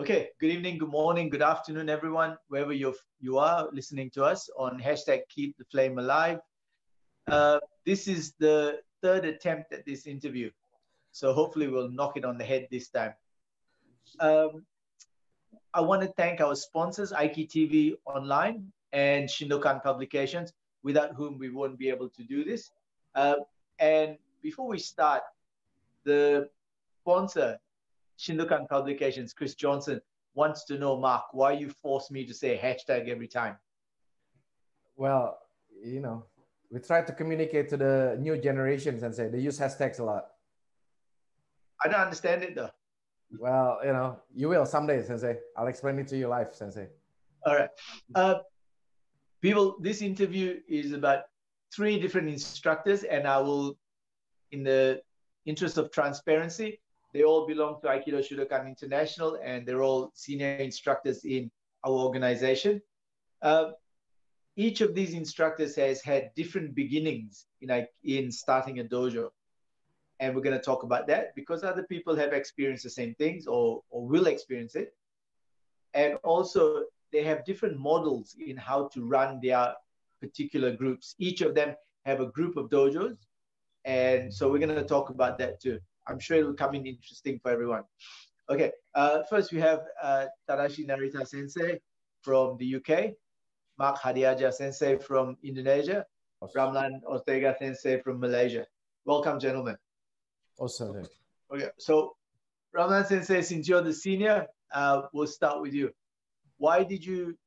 Okay, good evening, good morning, good afternoon, everyone, wherever you are listening to us on hashtag Keep the Flame Alive. This is the third attempt at this interview, so hopefully we'll knock it on the head this time. I want to thank our sponsors, Aiki TV Online and Shudokan Publications, without whom we won't be able to do this. And before we start, the sponsor, Shudokan Publications, Chris Johnson, wants to know, Mark, why you force me to say hashtag every time? Well, we try to communicate to the new generations and say they use hashtags a lot. I don't understand it though. Well, you will someday, Sensei. I'll explain it to you live, Sensei. All right. People, this interview is about 3 different instructors, and I will, in the interest of transparency, they all belong to Aikido Shudokan International, and they're all senior instructors in our organization. Each of these instructors has had different beginnings in starting a dojo. And we're going to talk about that because other people have experienced the same things or will experience it. And also, they have different models in how to run their particular groups. Each of them have a group of dojos. And so we're going to talk about that too. I'm sure it will come in interesting for everyone. Okay, first we have Tadashi Narita Sensei from the UK, Mark Hadiarja Sensei from Indonesia, Ramlan Ortega Sensei from Malaysia. Welcome, gentlemen. Awesome. Okay, so Ramlan Sensei, since you're the senior, we'll start with you. Why did you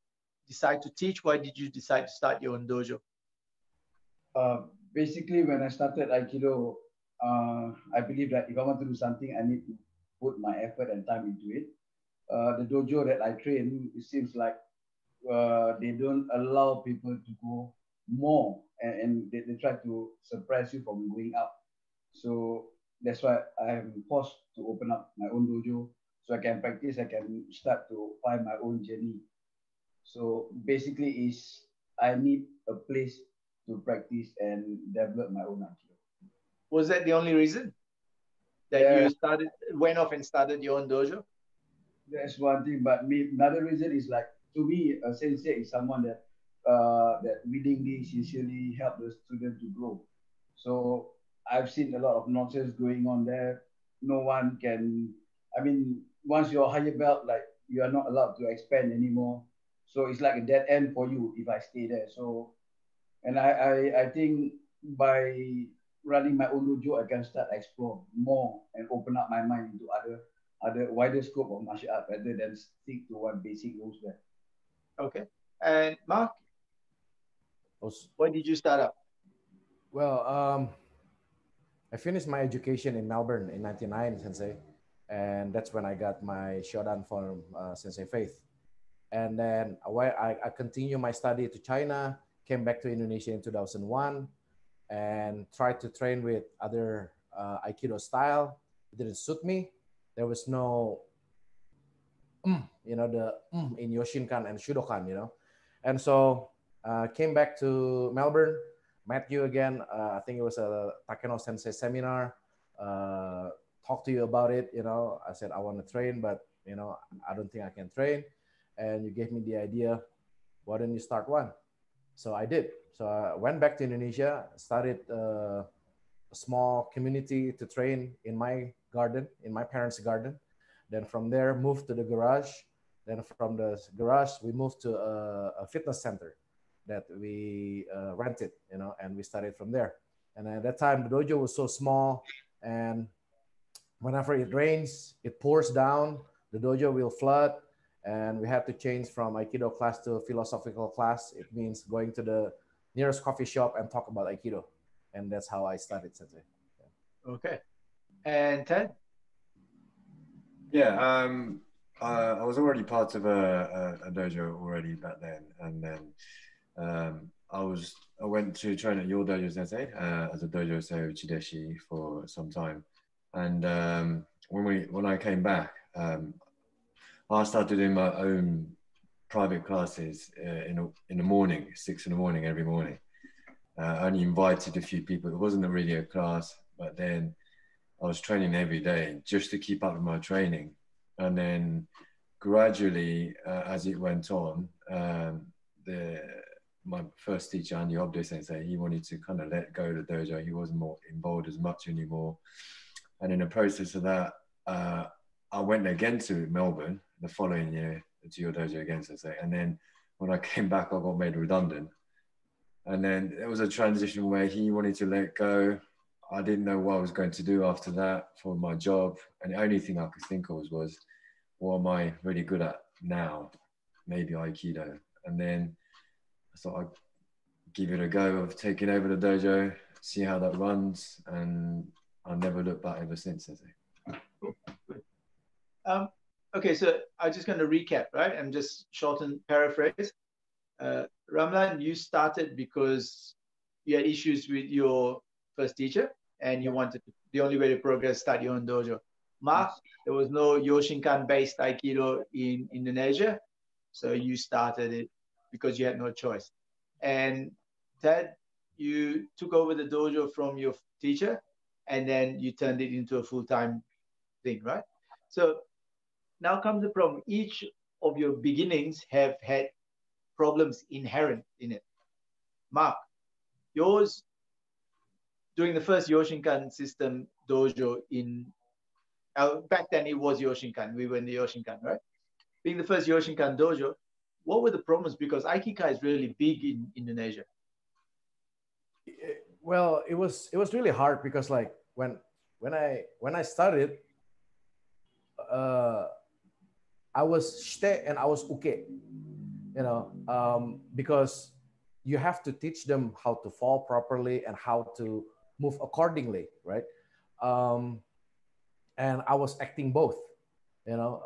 decide to teach? Why did you decide to start your own dojo? Basically, when I started Aikido, I believe that if I want to do something, I need to put my effort and time into it. The dojo that I train, it seems like they don't allow people to go more, and they try to suppress you from going up. So that's why I am forced to open up my own dojo so I can practice, I can start to find my own journey. So basically I need a place to practice and develop my own Aikido. Was that the only reason that you went off and started your own dojo? That's one thing, but another reason is like, to me, a sensei is someone that willingly, sincerely help the student to grow. So I've seen a lot of nonsense going on there. No one can, once you're higher belt, like you are not allowed to expand anymore. So it's like a dead end for you if I stay there. So, and I think by running my own dojo, I can start explore more and open up my mind into other wider scope of martial art rather than stick to one basic rules there. Okay. And Mark, why did you start up? Well, I finished my education in Melbourne in 1999, Sensei. And that's when I got my Shodan from Sensei Faith. And then I continued my study to China, came back to Indonesia in 2001, and tried to train with other Aikido style. It didn't suit me. There was no, the in Shoshinkan and Shudokan, And so came back to Melbourne, met you again. I think it was a Takeno Sensei seminar. Talked to you about it. I said, I want to train, but, I don't think I can train. And you gave me the idea, why don't you start one? So I did. So I went back to Indonesia, started a small community to train in my garden, in my parents' garden. Then from there, moved to the garage. Then from the garage, we moved to a fitness center that we rented, and we started from there. And at that time, the dojo was so small, and whenever it rains, it pours down, the dojo will flood, and we had to change from Aikido class to philosophical class. It means going to the nearest coffee shop and talk about Aikido. And that's how I started, Sensei. Yeah. Okay. And Ted? Yeah, I was already part of a dojo already back then. And then I went to train at your dojo, Sensei, as a dojo Tadashi for some time. And when I came back, I started doing my own private classes in the morning, 6 a.m. every morning. I only invited a few people. It wasn't really a class, but then I was training every day just to keep up with my training. And then gradually, as it went on, my first teacher, Andy Sensei, he wanted to kind of let go of the dojo. He wasn't more involved as much anymore. And in the process of that, I went again to Melbourne the following year to your dojo again, Sensei. And then when I came back, I got made redundant. And then there was a transition where he wanted to let go. I didn't know what I was going to do after that for my job. And the only thing I could think of was what am I really good at now? Maybe Aikido. And then I thought I'd give it a go of taking over the dojo, see how that runs. And I've never looked back ever since, Sensei. Okay, so I'm just going to recap, right? I'm just shorten paraphrase. Ramlan, you started because you had issues with your first teacher and you wanted to, the only way to progress, start your own dojo. Mark, there was no Shoshinkan based Aikido in Indonesia, so you started it because you had no choice. And Ted, you took over the dojo from your teacher and then you turned it into a full-time thing, right? So now comes the problem. Each of your beginnings have had problems inherent in it. Mark, yours, during the first Shoshinkan system dojo in, back then it was Shoshinkan, we were in the Shoshinkan, right? Being the first Shoshinkan dojo, what were the problems? Because Aikikai is really big in Indonesia. Well, it was really hard because like when I started, I was shite and I was uke, you know, because you have to teach them how to fall properly and how to move accordingly, right? And I was acting both, you know,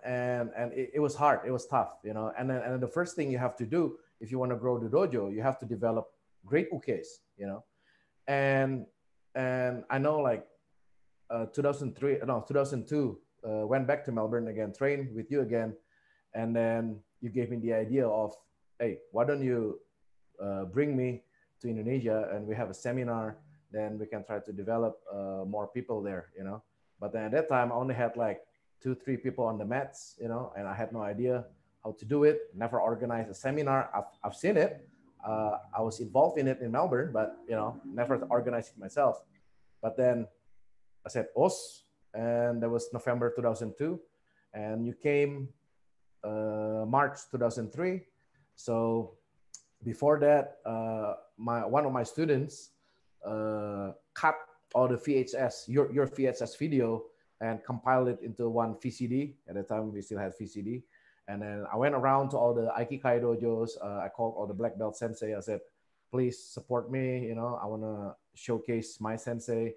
and it was hard, it was tough, you know. And then the first thing you have to do if you want to grow the dojo, you have to develop great ukes, you know. And I know like 2002, went back to Melbourne again, trained with you again, and then you gave me the idea of, hey, why don't you bring me to Indonesia and we have a seminar, then we can try to develop more people there, you know. But then at that time, I only had like 2-3 people on the mats, you know, and I had no idea how to do it. Never organized a seminar. I've seen it. I was involved in it in Melbourne, but you know, never organized it myself. But then I said, "Os," and that was November 2002, and you came March 2003. So before that, one of my students cut all the VHS, your VHS video, and compiled it into one VCD. At the time, we still had VCD. And then I went around to all the Aikikai dojos. I called all the black belt sensei. I said, please support me. You know, I want to showcase my sensei.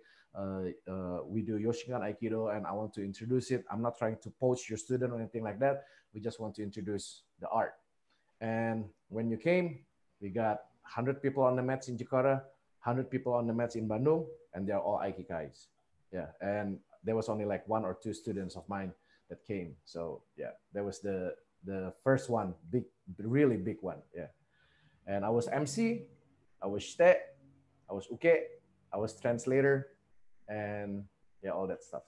We do Shoshinkan Aikido and I want to introduce it. I'm not trying to poach your student or anything like that. We just want to introduce the art. And when you came, we got 100 people on the mats in Jakarta, 100 people on the mats in Bandung, and they're all Aikikais. Yeah, and there was only like 1 or 2 students of mine that came. So yeah, that was the first one, big, really big one. Yeah, and I was MC, I was shite, I was uke, I was translator, and yeah, all that stuff.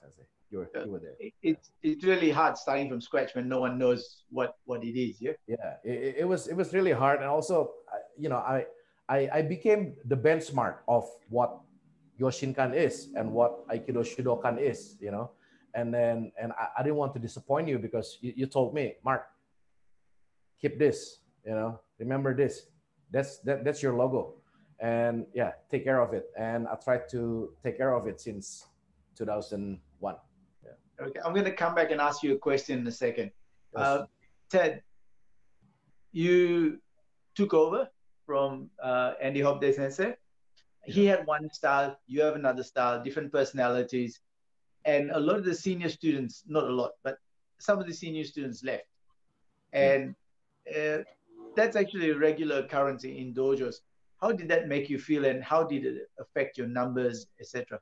You were there. It's really hard starting from scratch when no one knows what it is. Yeah. Yeah, it was really hard, and also you know I became the benchmark of what Shoshinkan is and what Aikido Shudokan is, you know. And I didn't want to disappoint you because you told me, Mark, keep this, you know, remember this. That's your logo. And yeah, take care of it. And I tried to take care of it since 2001. Yeah. Okay, I'm going to come back and ask you a question in a second. Yes. Ted, you took over from Andy Hobday Sensei. He had one style, you have another style, different personalities. And a lot of the senior students, not a lot, but some of the senior students left. And that's actually a regular occurrence in dojos. How did that make you feel and how did it affect your numbers, etc.?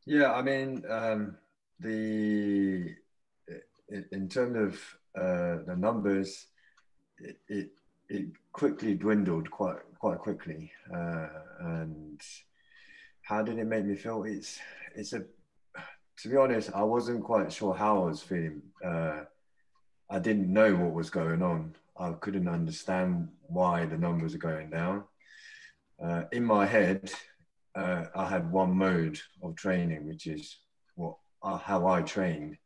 Yeah, I mean, in terms of the numbers, it quickly dwindled quite quickly. And how did it make me feel? to be honest, I wasn't quite sure how I was feeling. I didn't know what was going on. I couldn't understand why the numbers are going down. In my head, I had one mode of training, which is how I trained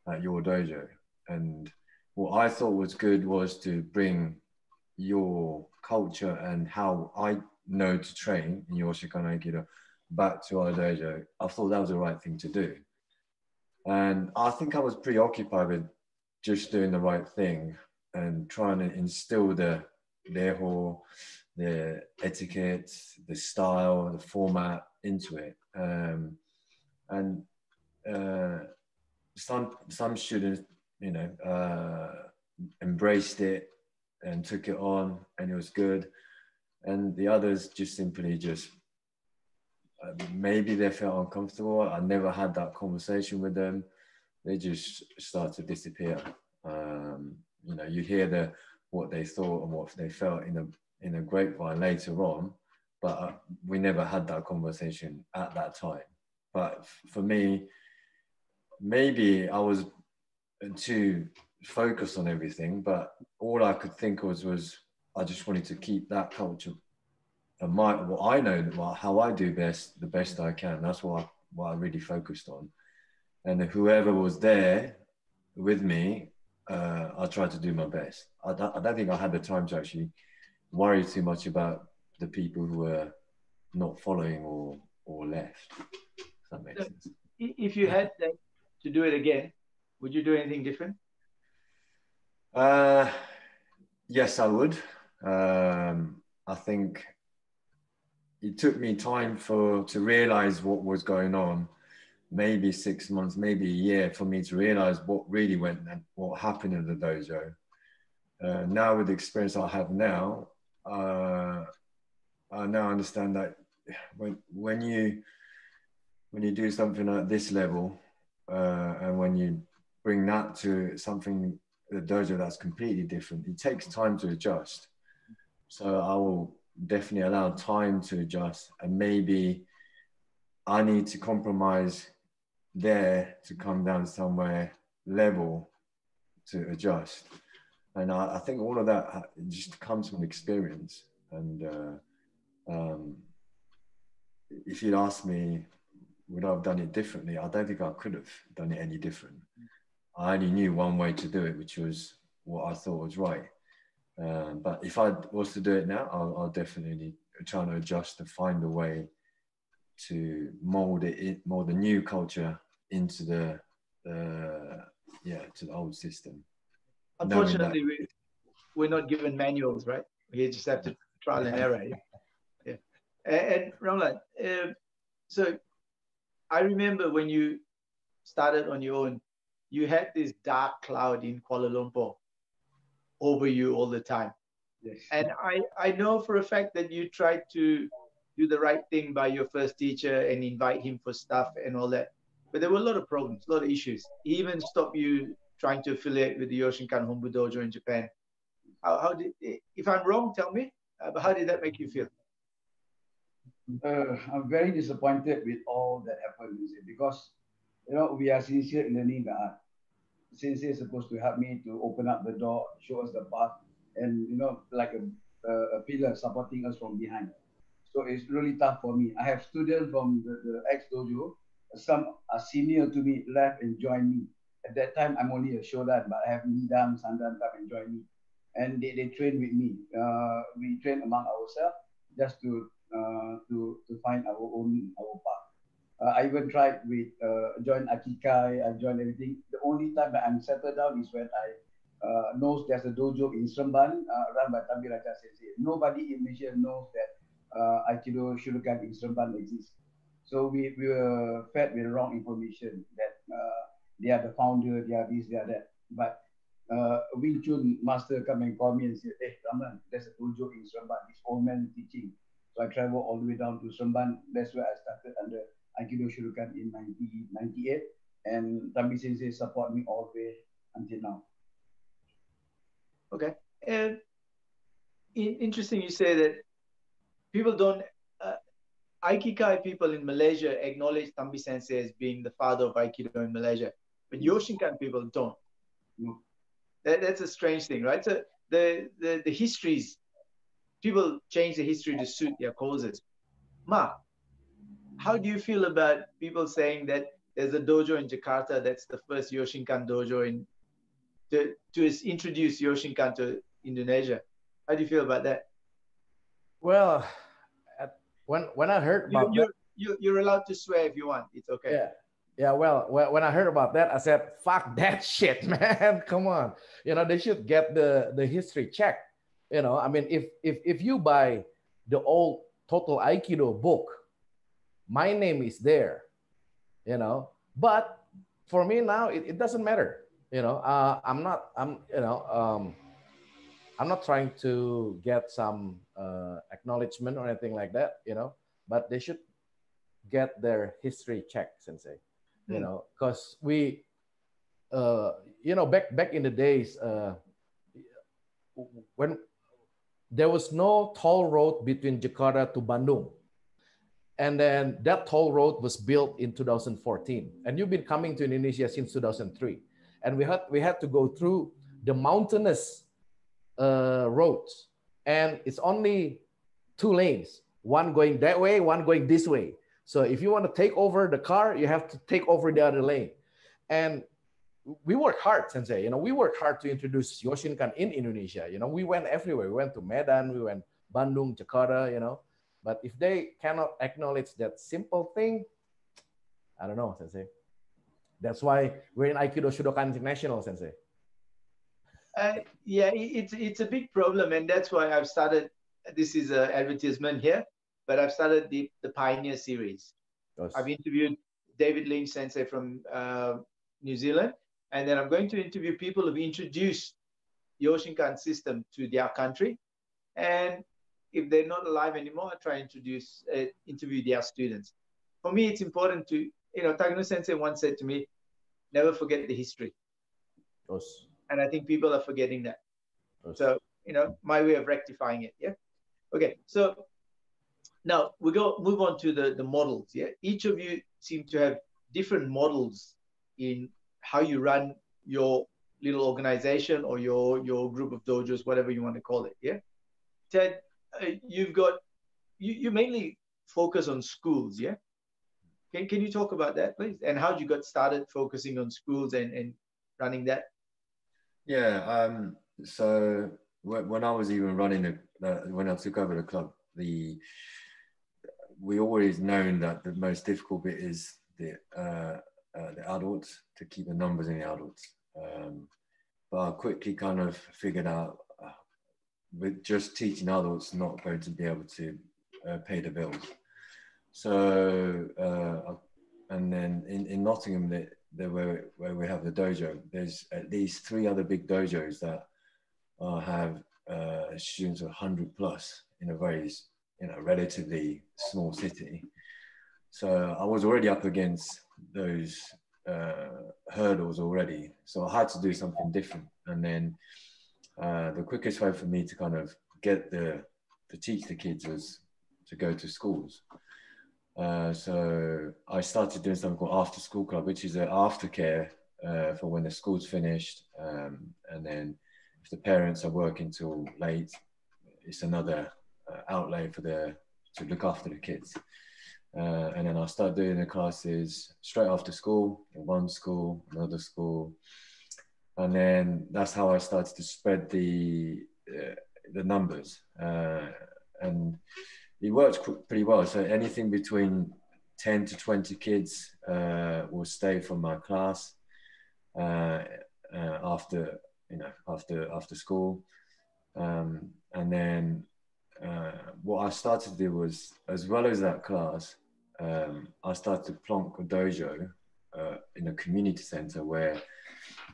at your dojo. And what I thought was good was to bring your culture and how I know to train in your Shoshinkan Aikido back to our dojo. I thought that was the right thing to do. And I think I was preoccupied with just doing the right thing and trying to instill the reho, the etiquette, the style, the format into it. And some students, you know, embraced it and took it on, and it was good. And the others just simply maybe they felt uncomfortable. I never had that conversation with them. They just start to disappear. You know, you hear what they thought and what they felt in a grapevine later on, but we never had that conversation at that time. But for me, maybe I was too focused on everything, but all I could think was I just wanted to keep that culture and what I know, how I do the best I can. That's what I really focused on. And whoever was there with me, I tried to do my best. I don't think I had the time to actually worry too much about the people who were not following or left. If that makes sense. If you had to do it again, would you do anything different? Yes, I would. I think it took me time to realize what was going on. Maybe 6 months, maybe a year for me to realize what really went and what happened in the dojo. Now with the experience I have now, I now understand that when you do something at this level, and when you bring that to something, the dojo that's completely different, it takes time to adjust. So I will definitely allow time to adjust, and maybe I need to compromise there to come down somewhere level to adjust. And I think all of that just comes from experience. And if you'd asked me, would I have done it differently? I don't think I could have done it any different. I only knew one way to do it, which was what I thought was right. But if I was to do it now, I'll definitely try to adjust to find a way to mold the new culture into the old system. Unfortunately, we're not given manuals, right? We just have to trial and error. Yeah. And Ramlan, so I remember when you started on your own, you had this dark cloud in Kuala Lumpur over you all the time. Yes. And I know for a fact that you tried to do the right thing by your first teacher and invite him for stuff and all that. But there were a lot of problems, a lot of issues. He even stopped you trying to affiliate with the Shoshinkan Hombu Dojo in Japan. How did, if I'm wrong, tell me, but how did that make you feel? I'm very disappointed with all that happened, because, you know, we are sincere in learning the art. Sensei is supposed to help me to open up the door, show us the path, and, you know, like a pillar supporting us from behind. So it's really tough for me. I have students from the ex-dojo. Some are senior to me, left and joined me. At that time, I'm only a shodan, but I have Midam, Sandan come and join me. And they train with me. We train among ourselves just to find our path. I even tried with join Akikai, I joined everything. The only time that I'm settled down is when I knows there's a dojo in Seremban run by Hadiarja Sensei. Nobody in Malaysia knows that Aikido Shudokan in Seremban exists. So we were fed with wrong information that they are the founder, they are this, they are that. But Wing Chun master come and call me and said, "Hey, Ramlan, there's a dojo in Seremban, this old man teaching." So I traveled all the way down to Seremban. That's where I started under Aikido Shudokan in 1998. And Thambu Sensei support me all the way until now. Okay. And interesting you say that people don't Aikikai people in Malaysia acknowledge Thambu Sensei as being the father of Aikido in Malaysia, but Yoshinkan people don't. No. That's a strange thing, right? So the histories, people change the history to suit their causes. Ma, how do you feel about people saying that there's a dojo in Jakarta that's the first Yoshinkan dojo to introduce Yoshinkan to Indonesia? How do you feel about that? Well, when I heard about that, you're allowed to swear if you want. It's okay. Yeah. Yeah, well, when I heard about that, I said, fuck that shit, man. Come on. You know, they should get the history checked. You know, I mean, if you buy the old Total Aikido book, my name is there, you know. But for me now, it doesn't matter. You know, I'm not trying to get some acknowledgement or anything like that, you know, but they should get their history checked, Sensei. You know, because we, you know, back in the days, when there was no toll road between Jakarta to Bandung, and then that toll road was built in 2014, and you've been coming to Indonesia since 2003, and we had to go through the mountainous roads, and it's only 2 lanes, one going that way, one going this way. So if you want to take over the car, you have to take over the other lane. And we work hard, Sensei. You know, we work hard to introduce Shoshinkan in Indonesia. You know, we went everywhere. We went to Medan, we went Bandung, Jakarta, you know. But if they cannot acknowledge that simple thing, I don't know, Sensei. That's why we're in Aikido Shudokan International, Sensei. Yeah, it's a big problem, and that's why I've started. This is an advertisement here, but I've started the Pioneer series. Yes. I've interviewed David Lynch Sensei from New Zealand, and then I'm going to interview people who've introduced Yoshinkan system to their country, and if they're not alive anymore, I try to interview their students. For me, it's important to, you know, Takano Sensei once said to me, never forget the history. Yes. And I think people are forgetting that. Yes. So, you know, my way of rectifying it, yeah? Okay, so now we move on to the models, yeah? Each of you seem to have different models in how you run your little organization or your group of dojos, whatever you want to call it, yeah? Ted, you mainly focus on schools, yeah? Can you talk about that, please? And how you got started focusing on schools and running that? Yeah, so when I was even running when I took over the club, we always known that the most difficult bit is the adults, to keep the numbers in the adults. But I quickly kind of figured out with just teaching adults, not going to be able to pay the bills. So, and then in Nottingham, where we have the dojo, there's at least 3 other big dojos that have students of 100 plus in a very, you know, relatively small city. So I was already up against those hurdles already. So I had to do something different. And then the quickest way for me to kind of get to teach the kids was to go to schools. So I started doing something called After School Club, which is an aftercare for when the school's finished. And then if the parents are working till late, it's another outlay to look after the kids. And then I started doing the classes straight after school, in one school, another school. And then that's how I started to spread the numbers. And it worked pretty well. So anything between 10 to 20 kids will stay from my class after school. And then what I started to do was, as well as that class, I started to plonk a dojo in a community center where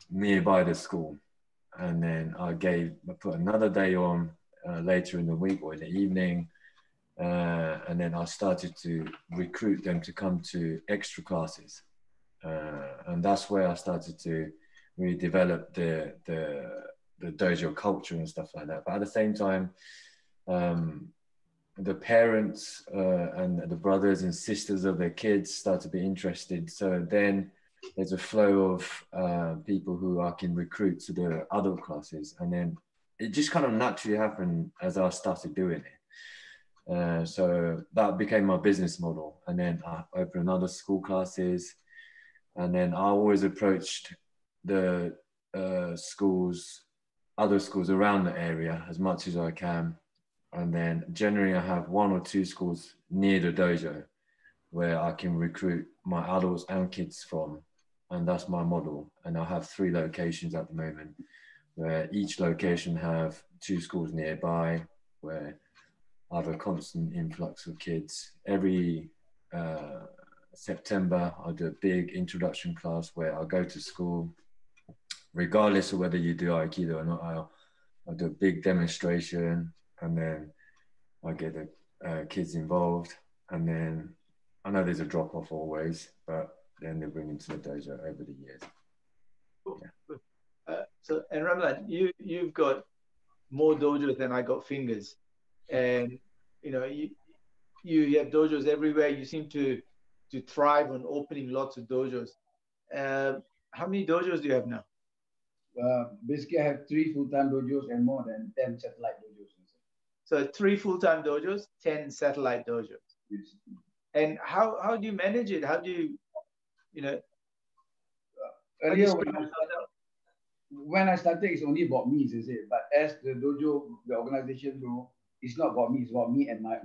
nearby the school. And then I put another day on later in the week or in the evening. And then I started to recruit them to come to extra classes. And that's where I started to really develop the dojo culture and stuff like that. But at the same time, the parents and the brothers and sisters of their kids start to be interested. So then there's a flow of people who I can recruit to the adult classes. And then it just kind of naturally happened as I started doing it. So that became my business model. And then I opened other school classes. And then I always approached the schools, other schools around the area as much as I can. And then generally I have 1 or 2 schools near the dojo where I can recruit my adults and kids from. And that's my model. And I have 3 locations at the moment where each location have 2 schools nearby where I have a constant influx of kids. Every September, I do a big introduction class where I go to school, regardless of whether you do Aikido or not. I'll do a big demonstration, and then I get the kids involved. And then I know there's a drop off always, but then they bring them to the dojo over the years. Cool. Yeah. So, and Ramlan, you've got more dojos than I got fingers, and you know you have dojos everywhere. You seem to thrive on opening lots of dojos. How many dojos do you have now? Basically, I have 3 full-time dojos and more than 10 satellite dojos. So 3 full-time dojos, 10 satellite dojos. Yes. And how do you manage it? How do you know? Earlier when I started, it's only about me, Sensei. But as the dojo, the organization grow, it's not about me. It's about me and my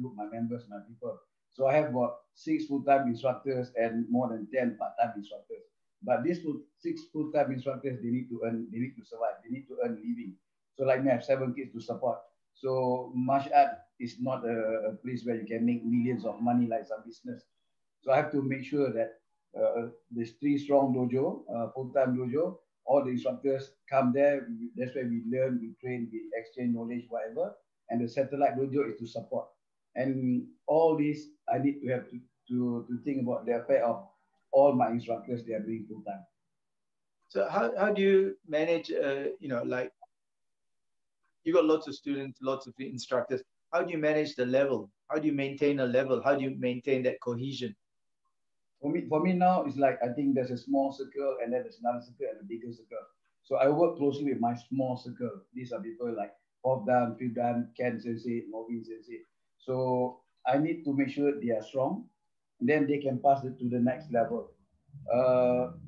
group, my members, my people. So I have about 6 full-time instructors and more than 10 part-time instructors. But these 6 full-time instructors, they need to earn, they need to survive, they need to earn living. So like me, I have 7 kids to support. So martial art is not a place where you can make millions of money like some business. So I have to make sure that there's 3 strong dojo, full-time dojo. All the instructors come there. That's where we learn, we train, we exchange knowledge, whatever. And the satellite dojo is to support. And all this, I need to have to think about the affair of all my instructors. They are doing full-time. So how do you manage? You know, like you got lots of students, lots of instructors. How do you manage the level? How do you maintain a level? How do you maintain that cohesion? For me now, it's like I think there's a small circle and then there's another circle and a bigger circle. So I work closely with my small circle. These are people like Bob Dan, Phil Dan, Ken Sensei, Movin Sensei. So I need to make sure they are strong, and then they can pass it to the next level.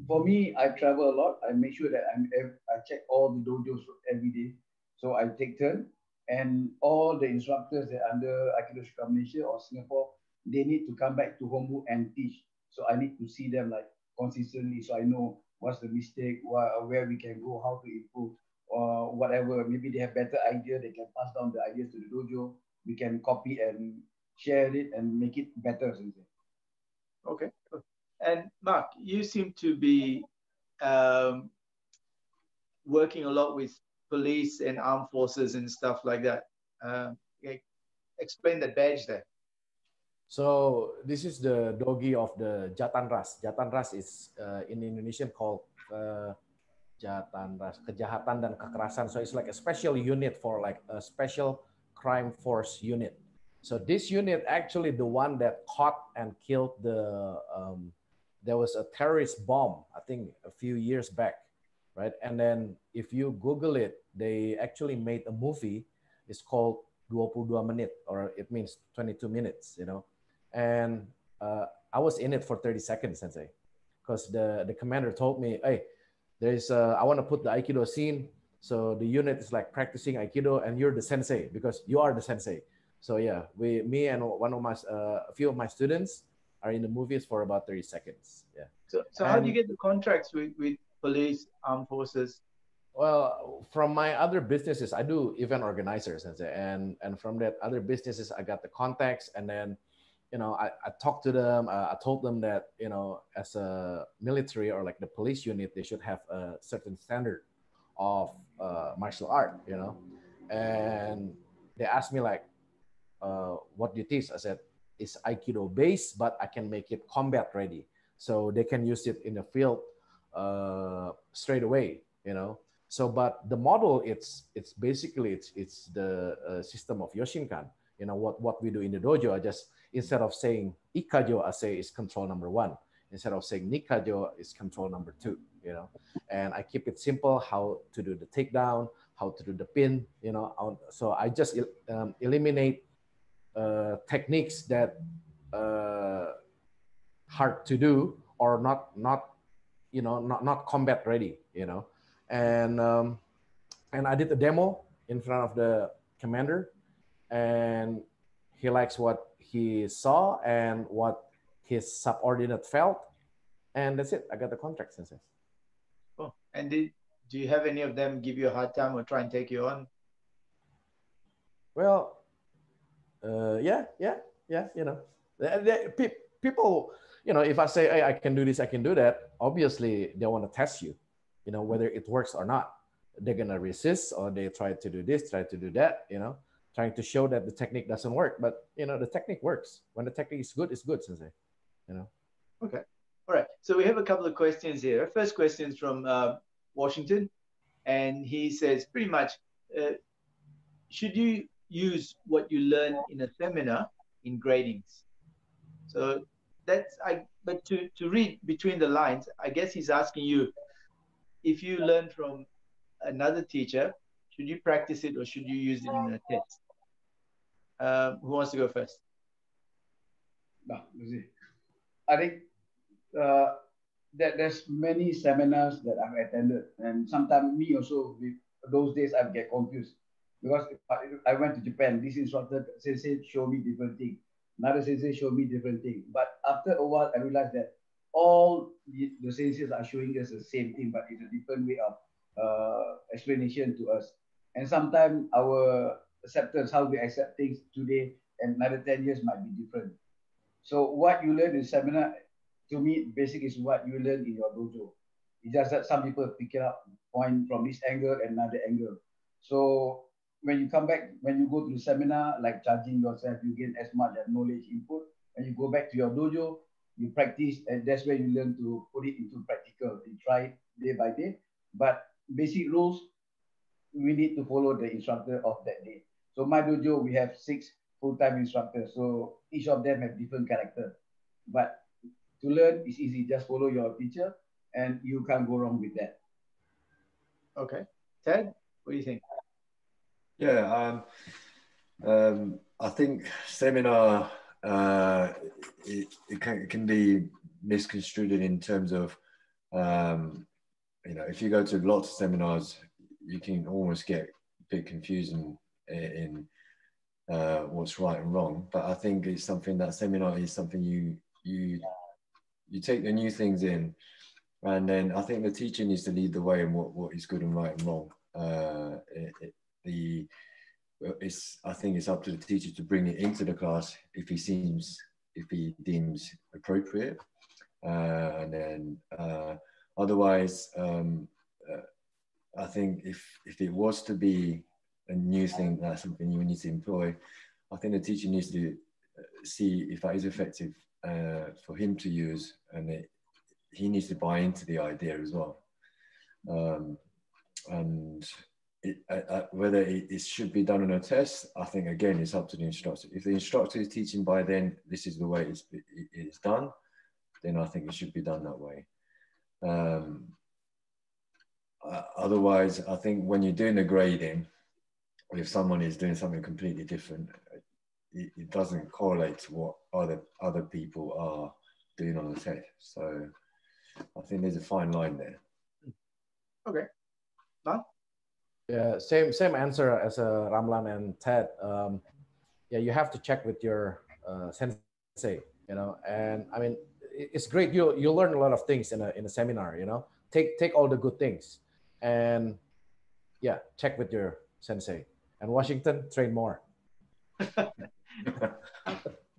For me, I travel a lot. I make sure that I check all the dojos every day. So I take turn, and all the instructors that are under Aikido Shudokan Malaysia or Singapore, they need to come back to Thambu and teach. So I need to see them like consistently, so I know what's the mistake, where we can go, how to improve, or whatever. Maybe they have better idea, they can pass down the ideas to the dojo. We can copy and share it and make it better. Okay. And Mark, you seem to be working a lot with police and armed forces and stuff like that. Explain the badge there. So this is the dogi of the Jatan Ras. Jatan Ras is in Indonesian called Jatan Ras, kejahatan dan kekerasan. So it's like a special unit for like a special crime force unit. So this unit actually the one that caught and killed the, there was a terrorist bomb, I think a few years back, right? And then if you Google it, they actually made a movie. It's called 22 menit, or it means 22 minutes, you know. And I was in it for 30 seconds, Sensei, because the commander told me, hey, there's I want to put the Aikido scene. So the unit is like practicing Aikido and you're the Sensei because you are the Sensei. So yeah, me and one of my, a few of my students are in the movies for about 30 seconds. Yeah. So how do you get the contracts with police, armed forces? Well, from my other businesses, I do event organizers, and from that other businesses, I got the contacts, and then, you know, I talked to them. I told them that, you know, as a military or like the police unit, they should have a certain standard of martial art, you know. And they asked me like, what do you teach? I said, it's Aikido based, but I can make it combat ready. So they can use it in the field straight away, you know. So, but the model, it's basically, it's the system of Shoshinkan. you know, what we do in the dojo. I just, instead of saying ikajo, I say is control number 1. Instead of saying nikajo, is control number 2, you know. And I keep it simple, how to do the takedown, how to do the pin, you know. So I just eliminate techniques that hard to do or not you know, not combat ready, you know. And I did a demo in front of the commander, and he likes what he saw and what his subordinate felt, and that's it. I got the contract, Sensei. Oh, and do you have any of them give you a hard time or try and take you on? Well, yeah, you know, people, you know, if I say, hey, I can do this, I can do that, obviously they want to test you, you know, whether it works or not. They're going to resist, or they try to do this, try to do that, you know, trying to show that the technique doesn't work. But, you know, the technique works. When the technique is good, it's good, Sensei, you know. Okay. All right. So we have a couple of questions here. First question is from Washington. And he says pretty much, should you use what you learn in a seminar in gradings? So that's, but to read between the lines, I guess he's asking you, if you learn from another teacher, should you practice it or should you use it in a test? Who wants to go first? No, I think that there's many seminars that I've attended, and sometimes me also, with those days I get confused, because I went to Japan, this instructor sensei showed me different thing, another sensei showed me different thing, but after a while I realized that all the senseis are showing us the same thing, but it's a different way of explanation to us. And sometimes our acceptance, how we accept things today and another 10 years might be different. So what you learn in seminar, to me, basic is what you learn in your dojo. It's just that some people pick it up, point from this angle and another angle. So when you come back, when you go to the seminar, like charging yourself, you gain as much knowledge input. When you go back to your dojo, you practice, and that's where you learn to put it into practical. You try it day by day. But basic rules, we need to follow the instructor of that day. So my dojo, we have 6 full-time instructors. So each of them have different character. But to learn is easy. Just follow your teacher and you can't go wrong with that. Okay. Ted, what do you think? Yeah, I think seminar, it can be misconstrued in terms of, you know, if you go to lots of seminars, you can almost get a bit confused in what's right and wrong. But I think it's something, that seminar is something you take the new things in, and then I think the teacher needs to lead the way in what is good and right and wrong. I think it's up to the teacher to bring it into the class if he deems appropriate, and then otherwise, I think if it was to be a new thing, that's something you need to employ, I think the teacher needs to see if that is effective for him to use, and he needs to buy into the idea as well. And whether it should be done on a test, I think again it's up to the instructor. If the instructor is teaching by then this is the way it's done, then I think it should be done that way. Otherwise, I think when you're doing the grading, if someone is doing something completely different, it doesn't correlate to what other people are doing on the test. So I think there's a fine line there. Okay. Huh? Yeah, same answer as Ramlan and Ted. Yeah, you have to check with your sensei, you know. And I mean, it's great. You learn a lot of things in a seminar, you know. Take all the good things, and yeah, check with your sensei. And Washington, train more.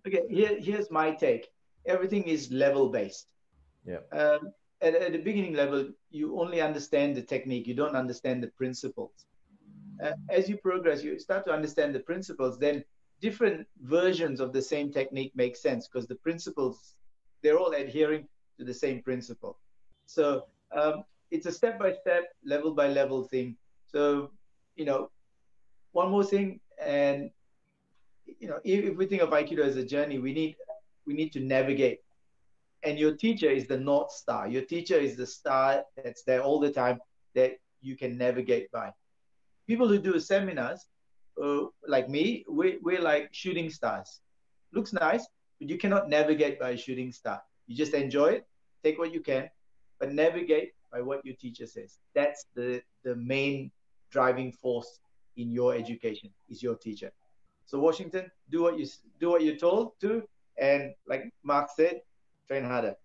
Okay, here's my take. Everything is level based. Yeah. At the beginning level, you only understand the technique. You don't understand the principles. As you progress, you start to understand the principles. Then different versions of the same technique make sense because the principles, they're all adhering to the same principle. So it's a step-by-step, level-by-level thing. So, you know, one more thing, and you know, if we think of Aikido as a journey, we need to navigate. And your teacher is the North Star. Your teacher is the star that's there all the time that you can navigate by. People who do seminars, like me, we're like shooting stars. Looks nice, but you cannot navigate by a shooting star. You just enjoy it, take what you can, but navigate by what your teacher says. That's the main driving force in your education, is your teacher. So Washington, do what you're told to, and like Mark said, train harder.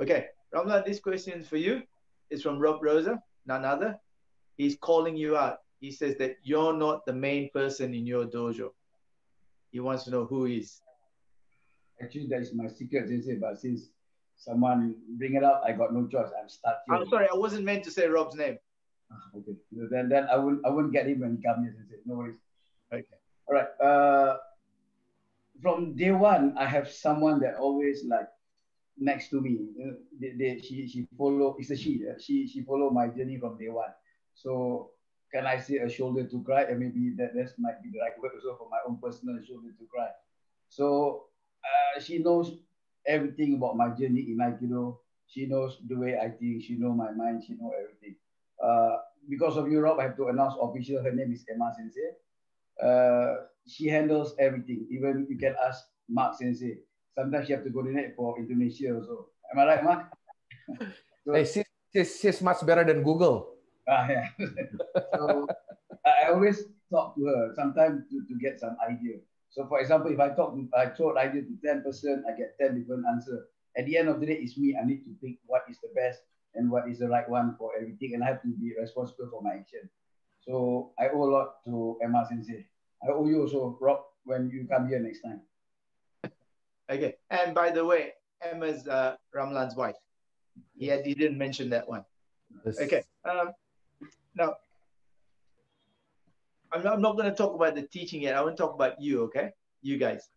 Okay, Ramlan, this question is for you. It's from Rob Rosa, none other. He's calling you out. He says that you're not the main person in your dojo. He wants to know who is. Actually, that is my secret, Sensei, but since someone bring it up, I got no choice. I'm stuck here. I'm sorry, I wasn't meant to say Rob's name. Okay, then I wouldn't get him when he comes here, Sensei. No worries. Okay. All right. From day one, I have someone that always like next to me. She follow. It's a she. She follow my journey from day one. So can I say a shoulder to cry? And maybe that might be the right word also for my own personal shoulder to cry. So she knows everything about my journey in Aikido. She knows the way I think. She knows my mind. She knows everything. Because of Europe, I have to announce official. Her name is Emma Sensei. She handles everything. Even you can ask Mark Sensei. Sometimes you have to coordinate for Indonesia also. Am I right, Mark? So, hey, she's much better than Google. Yeah. So I always talk to her sometimes to get some idea. So for example, if I throw an idea to 10 person, I get 10 different answers. At the end of the day, it's me. I need to pick what is the best and what is the right one for everything. And I have to be responsible for my action. So I owe a lot to Emma Sensei. I owe you also, Rob, when you come here next time. Okay. And by the way, Emma's Ramlan's wife. He didn't mention that one. Yes. Okay. Now, I'm not going to talk about the teaching yet. I want to talk about you, okay? You guys.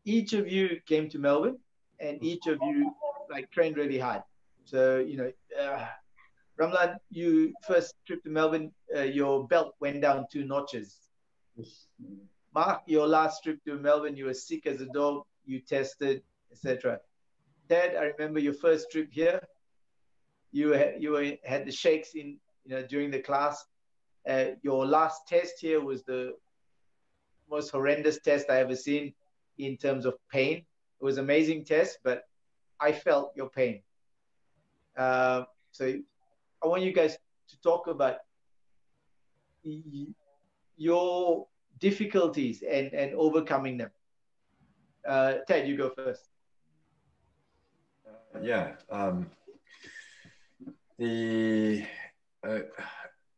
Each of you came to Melbourne, and each of you like trained really hard. So, you know, Ramlan, you first trip to Melbourne, your belt went down 2 notches. Mark, your last trip to Melbourne, you were sick as a dog, you tested, etc. Ted, I remember your first trip here. You had the shakes in, you know, during the class. Your last test here was the most horrendous test I ever seen in terms of pain. It was an amazing test, but I felt your pain. So I want you guys to talk about your difficulties and overcoming them. Ted, you go first.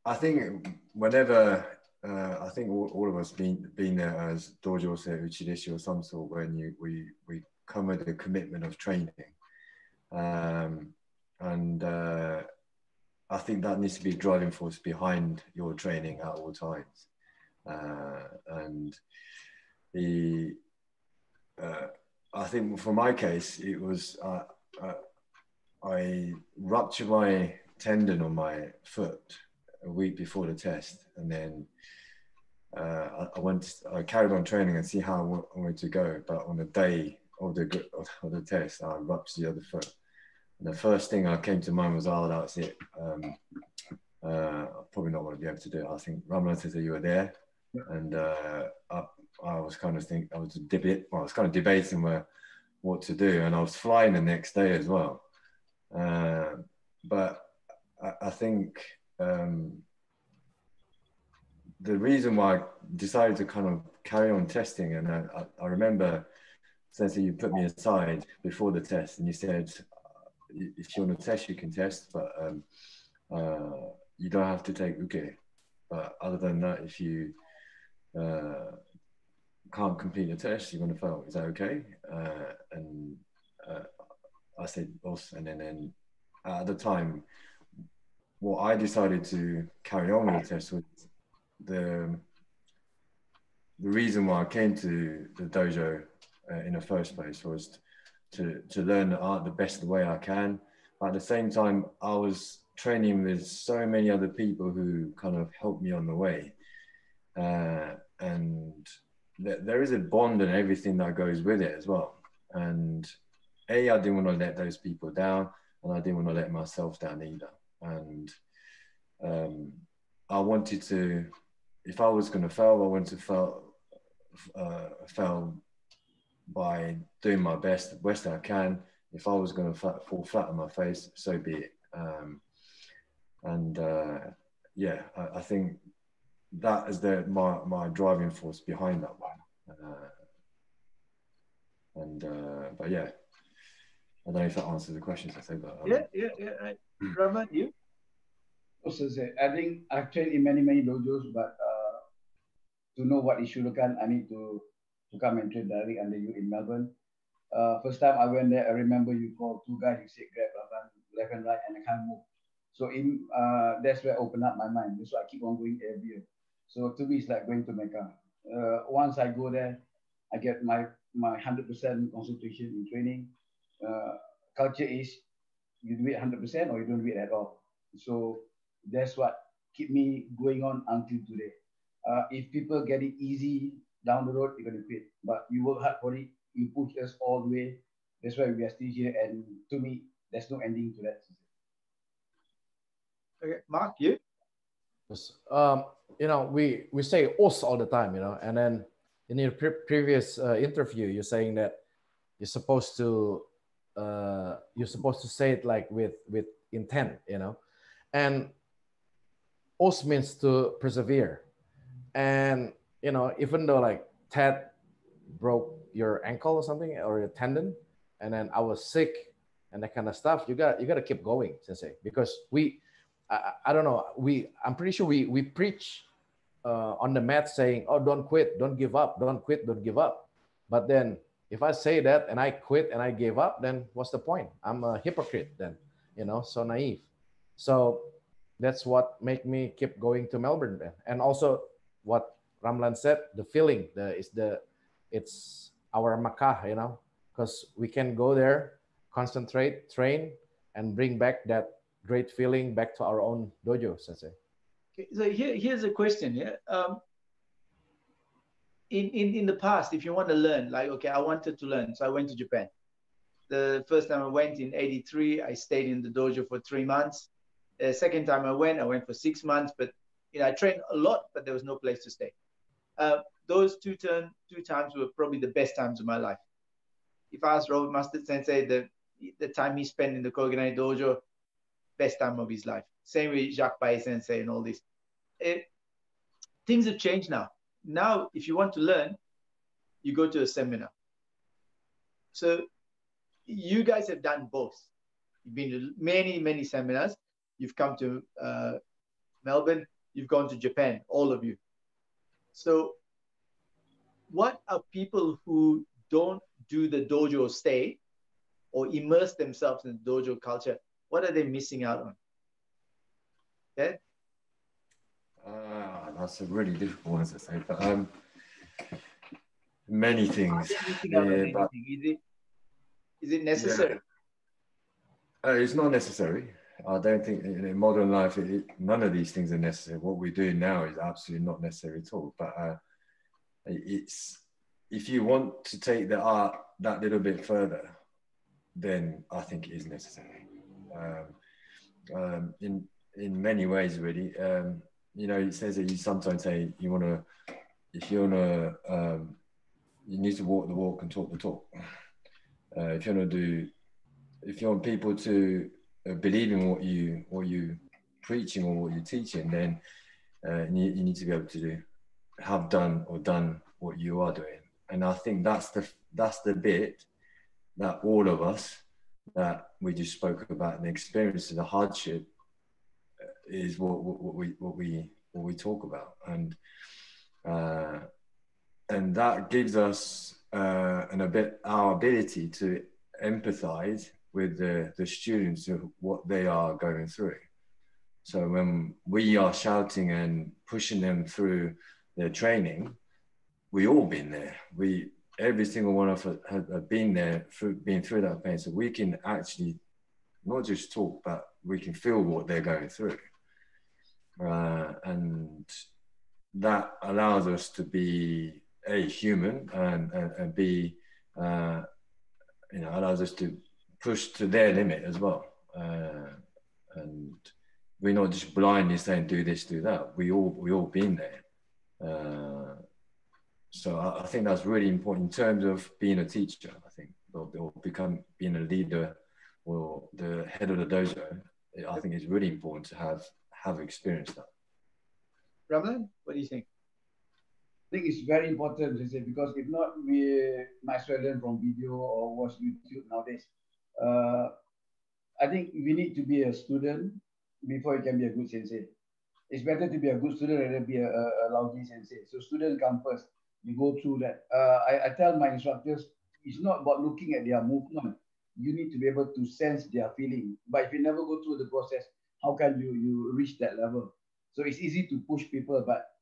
I think whenever I think all of us been there as Dojo Uchideshi or some sort, when we come with the commitment of training, and I think that needs to be a driving force behind your training at all times. And I think for my case, it was I ruptured my tendon on my foot a week before the test, and then I carried on training and see how I wanted to go. But on the day of the test, I ruptured the other foot. And the first thing I came to mind was, oh, that's it. Probably not going to be able to do it. I think Ramlan said that you were there, and I was kind of debating what to do, and I was flying the next day as well. But I think the reason why I decided to kind of carry on testing, and I remember, Sensei, you put me aside before the test, and you said, if you want to test, you can test, but you don't have to take uke. But other than that, if you can't complete the test, you're going to fail. Is that okay? And I said, boss. And then at the time, what I decided to carry on with the test was the reason why I came to the dojo in the first place was to learn the art the best way I can. But at the same time, I was training with so many other people who kind of helped me on the way. And there is a bond and everything that goes with it as well. And I didn't want to let those people down, and I didn't want to let myself down either. And I wanted to, if I was going to fail, I wanted to fail by doing my best I can. If I was going to fall flat on my face, so be it. Yeah, I think that is my driving force behind that one. But yeah, I don't know if that answers the questions I say, but yeah. Right. Ramlan, you? Also, I think I've trained in many dojos, but to know what is Shudokan, I need to come and train directly under you in Melbourne. First time I went there, I remember you called two guys, you said grab left and right, and I can't move. So that's where I opened up my mind. That's why I keep on going every year. So to me, it's like going to Mecca. Once I go there, I get my 100% concentration in training. Culture is you do it 100% or you don't do it at all. So that's what keep me going on until today. If people get it easy down the road, you're going to quit. But you work hard for it, you push us all the way. That's why we are still here. And to me, there's no ending to that. Okay, Mark, you? You know, we say os all the time, you know, and then in your previous interview, you're saying that you're supposed to say it like with intent, you know, and os means to persevere. And you know, even though like Ted broke your ankle or something or your tendon, and then I was sick and that kind of stuff, you got to keep going, Sensei, because I don't know, I'm pretty sure we preach on the mat saying, oh, don't quit, don't give up, don't quit, don't give up. But then if I say that and I quit and I gave up, then what's the point? I'm a hypocrite then, you know, so naive. So that's what made me keep going to Melbourne then. And also what Ramlan said, the feeling, it's our Makkah, you know, because we can go there, concentrate, train, and bring back that great feeling back to our own dojo, Sensei. Okay, so here's a question. Yeah, in the past, if you want to learn, like, okay, I wanted to learn, so I went to Japan. The first time I went in '83, I stayed in the dojo for 3 months. The second time I went for 6 months, but you know, I trained a lot, but there was no place to stay. Those two times were probably the best times of my life. If I ask Robert Mustard Sensei, the time he spent in the Koganai Dojo, best time of his life. Same with Jacques Pai Sensei and all this. Things have changed now. Now, if you want to learn, you go to a seminar. So you guys have done both. You've been to many seminars. You've come to Melbourne. You've gone to Japan, all of you. So what are people who don't do the dojo stay or immerse themselves in the dojo culture, what are they missing out on? Okay? That's a really difficult one to say, but many things. Is it necessary? Yeah. It's not necessary. I don't think in modern life, none of these things are necessary. What we're doing now is absolutely not necessary at all. But it's, if you want to take the art that little bit further, then I think it is necessary. In many ways, really. You know, it says that you sometimes say you need to walk the walk and talk the talk. If you want people to believe in what you preaching or what you're teaching, then you need to be able to have done what you are doing. And I think that's the bit that all of us that we just spoke about, and the experience of the hardship is what we talk about, and that gives us our ability to empathize with the students of what they are going through. So when we are shouting and pushing them through their training, we all been there. Every single one of us have been there, been through that pain. So we can actually not just talk, but we can feel what they're going through. And that allows us to be A, human, and B, allows us to push to their limit as well. And we're not just blindly saying do this, do that. We all been there. So I think that's really important in terms of being a teacher. I think or become being a leader or the head of the dojo. I think it's really important to have experienced that. Ramlan, what do you think? I think it's very important, Sensei, because if not, we might as well learn from video or watch YouTube nowadays. I think we need to be a student before you can be a good sensei. It's better to be a good student rather than be a lousy sensei. So student come first. You go through that. I tell my instructors, it's not about looking at their movement. You need to be able to sense their feeling. But if you never go through the process, how can you reach that level? So it's easy to push people, but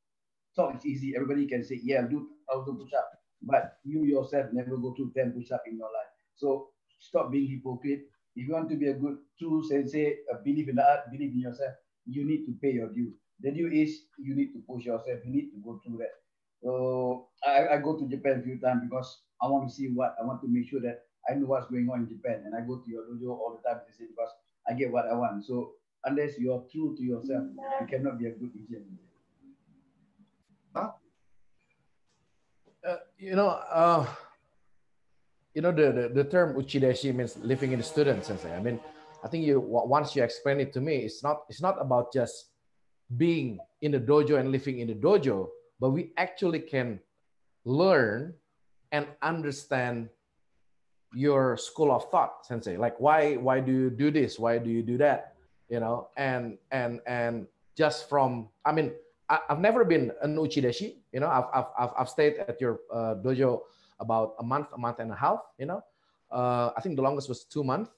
talk is easy. Everybody can say, yeah, do 1,000 push-up. But you yourself never go through 10 push-up in your life. So stop being hypocrite. If you want to be a good, true sensei, believe in the art, believe in yourself, you need to pay your due. The due is you need to push yourself. You need to go through that. So I go to Japan a few times because I want to see I want to make sure that I know what's going on in Japan. And I go to your dojo all the time because I get what I want. So unless you are true to yourself, you cannot be a good teacher. Huh? The term uchideshi means living in the student, Sensei. I mean, I think once you explain it to me, it's not about just being in the dojo and living in the dojo, but we actually can learn and understand your school of thought, Sensei. Like why do you do this? Why do you do that? And just from, I mean, I've never been an uchideshi. I've stayed at your dojo about a month and a half. I think the longest was 2 months.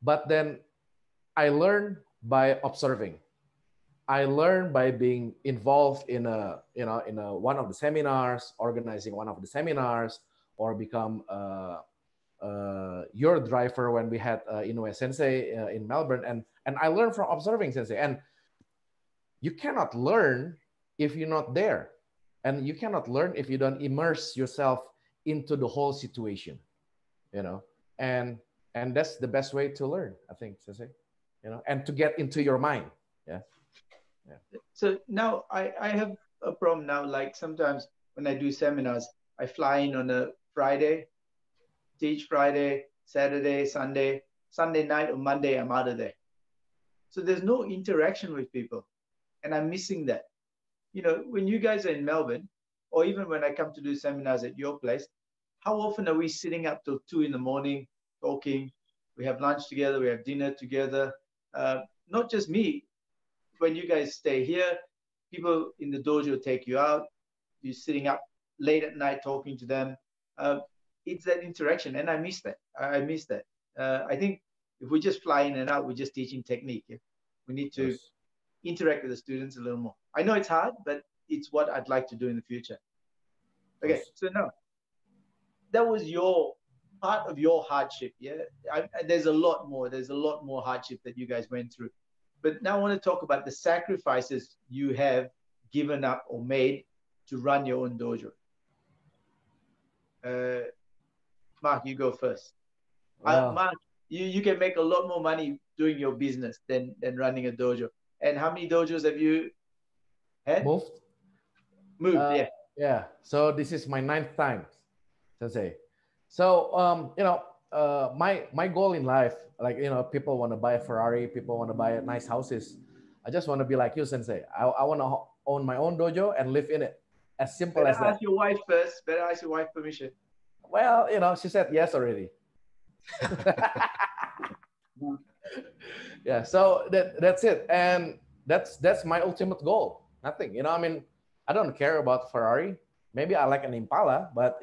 But then I learned by observing. I learned by being involved in one of the seminars, organizing one of the seminars, or become your driver when we had Inoue Sensei in Melbourne, and I learned from observing, Sensei. And you cannot learn if you're not there, and you cannot learn if you don't immerse yourself into the whole situation, and that's the best way to learn, I think, Sensei, and to get into your mind. Yeah. So now I have a problem now. Like sometimes when I do seminars, I fly in on a Friday, teach Friday, Saturday, Sunday night or Monday, I'm out of there. So there's no interaction with people, and I'm missing that. When you guys are in Melbourne, or even when I come to do seminars at your place, how often are we sitting up till 2 in the morning talking? We have lunch together, we have dinner together. Not just me. When you guys stay here, people in the dojo take you out. You're sitting up late at night talking to them. It's that interaction, and I miss that. I think if we just fly in and out, we're just teaching technique. Yeah? We need to interact with the students a little more. I know it's hard, but it's what I'd like to do in the future. Okay, so now, that was your part of your hardship, yeah? There's a lot more. There's a lot more hardship that you guys went through. But now I want to talk about the sacrifices you have given up or made to run your own dojo. Mark, you go first. Mark, you can make a lot more money doing your business than running a dojo. And how many dojos have you had? Moved, yeah. Yeah. So this is my 9th time, Sensei. So my goal in life, like people want to buy a Ferrari, people want to buy nice houses. I just want to be like you, Sensei. I want to own my own dojo and live in it. As simple as that. Better ask your wife first. Better ask your wife permission. Well, she said yes already. Yeah, so that's it, and that's my ultimate goal. Nothing, I mean, I don't care about Ferrari. Maybe I like an Impala, but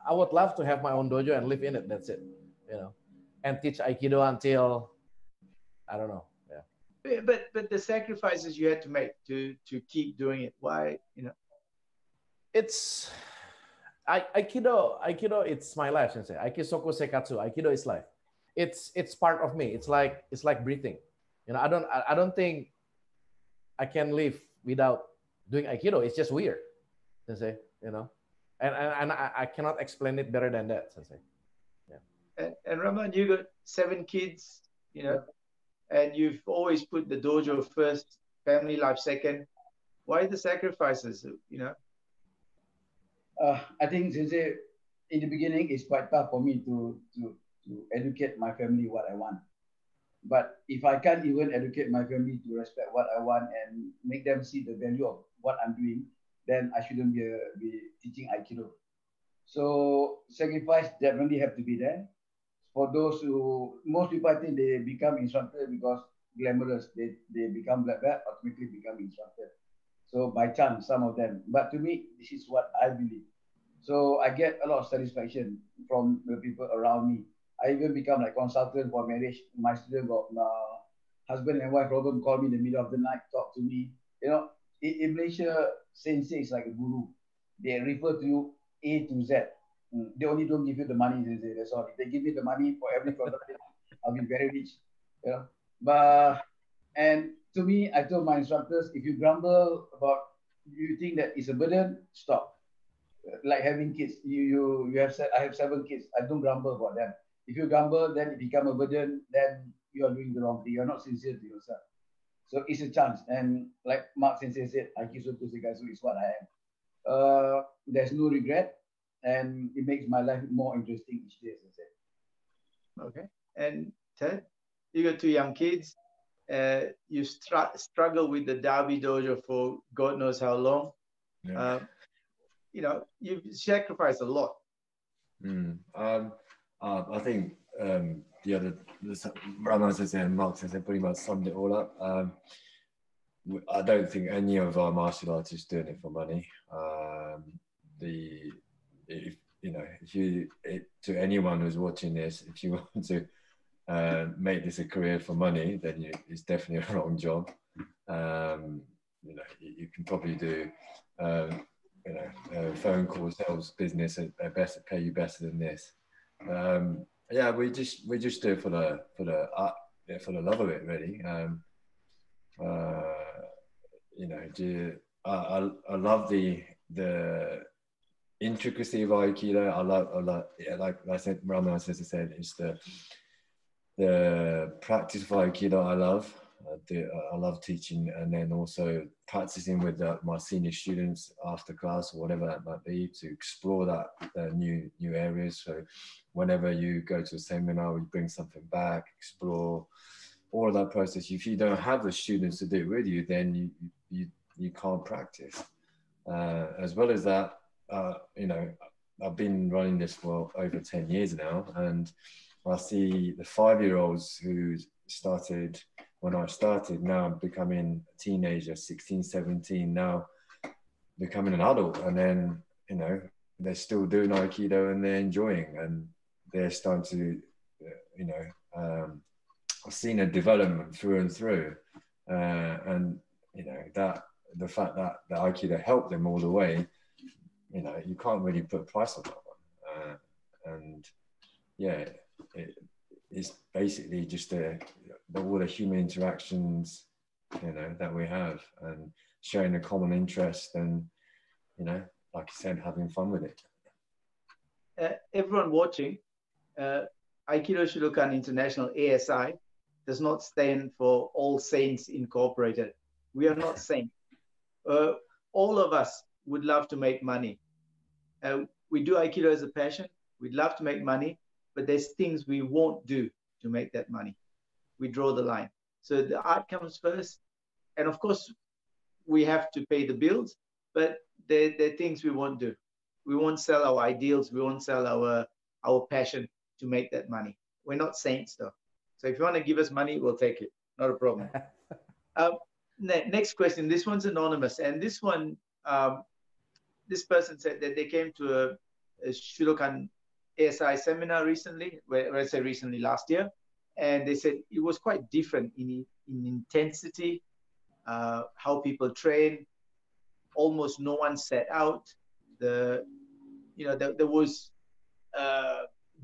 I would love to have my own dojo and live in it. That's it, and teach Aikido until I don't know. Yeah. But the sacrifices you had to make to keep doing it. Why? It's Aikido. It's my life, Sensei. Aikisoku Sekatsu. Aikido is life. It's part of me. It's like breathing. I don't think I can live without doing Aikido. It's just weird, Sensei. you know, and I cannot explain it better than that, Sensei. And Ramlan, you got 7 kids, you know, and you've always put the dojo first, family life second. Why the sacrifices, you know? I think Sensei, in the beginning, it's quite tough for me to educate my family what I want. But if I can't even educate my family to respect what I want and make them see the value of what I'm doing, then I shouldn't be teaching Aikido. So sacrifice definitely have to be there. For those who, most people I think they become instructor because glamorous, they become black belt, automatically become instructor. So by chance, some of them. But to me, this is what I believe. So I get a lot of satisfaction from the people around me. I even become like consultant for marriage. My student got husband and wife problem, call me in the middle of the night, talk to me. You know, in Malaysia, Sensei is like a guru. They refer to you A to Z. They only don't give you the money, Sensei. That's all. If they give me the money for every product, I'll be very rich. You know? But and to me, I told my instructors, if you grumble about you think that it's a burden, stop. Like having kids, you have said I have 7 kids. I don't grumble about them. If you grumble, then it become a burden. Then you are doing the wrong thing. You're not sincere to yourself. So it's a chance. And like Mark Sensei said, Aikido Shudokan is what I am. There's no regret, and it makes my life more interesting each day, Sensei. Okay. And Ted, you got 2 young kids. You struggle with the Derby Dojo for God knows how long. Yeah. You know, you've sacrificed a lot. I think the other Ramlan Sensei and Mark Sensei pretty much summed it all up. I don't think any of our martial artists doing it for money. To anyone who's watching this, if you want to make this a career for money, then it's definitely a wrong job. You know, you can probably do phone call sales business at best pay you better than this. Yeah, we just do it for the love of it, really. You know, I love the intricacy of Aikido. I love yeah, like I said, Ramlan said, it's the practice of Aikido I love. I love teaching, and then also practicing with my senior students after class or whatever that might be, to explore that new areas. So whenever you go to a seminar, we bring something back, explore all of that process. If you don't have the students to do it with you, then you can't practice. As well as that, you know, I've been running this for over 10 years now, and I see the 5-year-olds who started when I started now becoming a teenager, 16, 17, now becoming an adult. And then, you know, they're still doing Aikido and they're enjoying, and they're starting to, you know, I've seen a development through and through. And, you know, that the fact that the Aikido helped them all the way, you know, you can't really put a price on that one. And yeah, it's basically just all the human interactions, you know, that we have, and sharing a common interest, and, you know, like you said, having fun with it. Everyone watching, Aikido Shudokan International ASI does not stand for All Saints Incorporated. We are not saints. All of us would love to make money. We do Aikido as a passion. We'd love to make money, but there's things we won't do to make that money. We draw the line. So the art comes first. And of course, we have to pay the bills, but there are things we won't do. We won't sell our ideals. We won't sell our passion to make that money. We're not saints, though. So if you want to give us money, we'll take it. Not a problem. Next question. This one's anonymous. And this one, this person said that they came to a Shudokan ASI seminar recently, where I say recently, last year. And they said it was quite different in intensity, how people train. Almost no one sat out. There was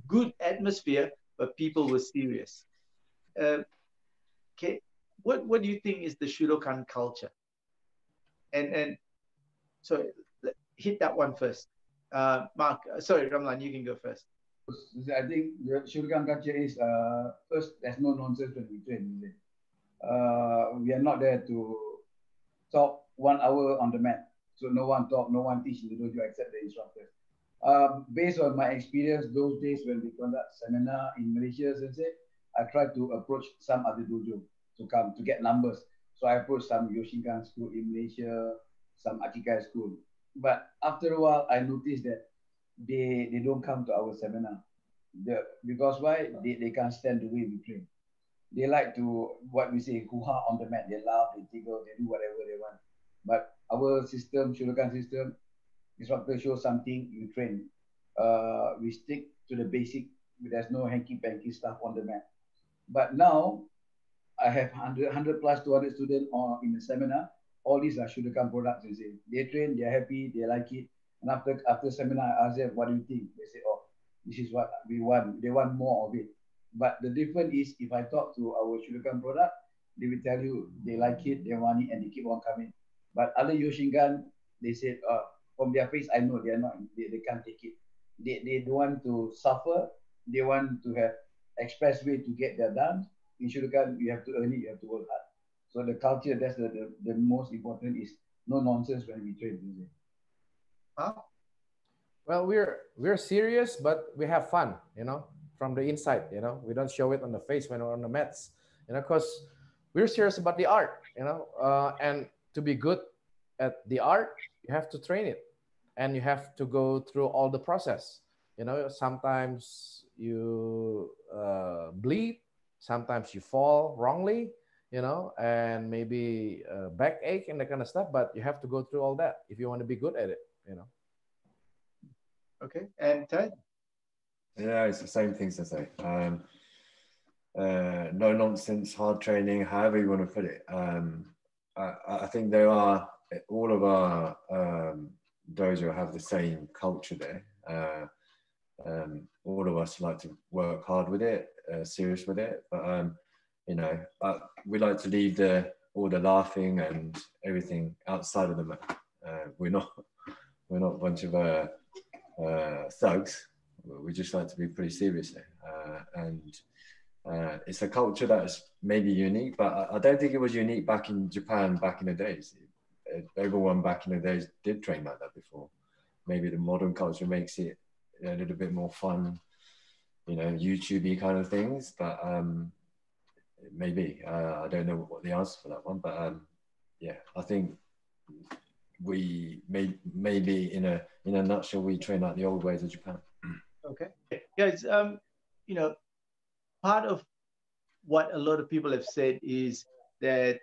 good atmosphere, but people were serious. Okay, what do you think is the Shudokan culture? And so hit that one first. Mark, sorry, Ramlan, you can go first. I think the Shudokan culture is first, there's no nonsense when we train. We are not there to talk 1 hour on the mat. So no one talk, no one teach in the dojo except the instructors. Based on my experience, those days when we conduct seminar in Malaysia, Sensei, I try to approach some other dojo to come to get numbers. So I approached some Shoshinkan school in Malaysia, some Akikai school. But after a while, I noticed that they don't come to our seminar. Because why? They can't stand the way we train. They like to, what we say, hoo-ha on the mat. They laugh, they tickle, they do whatever they want. But our system, Shudokan system, instructor shows something, you train. We stick to the basic. There's no hanky-panky stuff on the mat. But now, I have 100 plus 200 students in the seminar. All these are Shudokan products. They train, they're happy, they like it. And after seminar, I ask them, what do you think? They say, oh, this is what we want. They want more of it. But the difference is, if I talk to our Shudokan product, they will tell you they like it, they want it, and they keep on coming. But other Shoshinkan, they said, from their face, I know they are not, they can't take it. They don't want to suffer. They want to have express way to get their dance. In Shudokan, you have to earn it, you have to work hard. So the culture, that's the most important, is no nonsense when we train. Huh? Well, we're serious, but we have fun, from the inside, we don't show it on the face when we're on the mats, because we're serious about the art, and to be good at the art, you have to train it, and you have to go through all the process. Sometimes you bleed, sometimes you fall wrongly, and maybe backache and that kind of stuff, but you have to go through all that if you want to be good at it, Okay, and Ted? Yeah, it's the same things to say. No nonsense, hard training, however you want to put it. I think all of our dojo have the same culture there. All of us like to work hard with it, serious with it, but we like to leave all the laughing and everything outside of the mat. We're not a bunch of thugs. We just like to be pretty serious there, and it's a culture that's maybe unique, but I don't think it was unique back in Japan back in the days. Everyone back in the days did train like that before. Maybe the modern culture makes it a little bit more fun, YouTube-y kind of things, but maybe I don't know what the answer for that one, but yeah, I think we maybe in a nutshell, we train like the old ways of Japan. Okay, guys, part of what a lot of people have said is that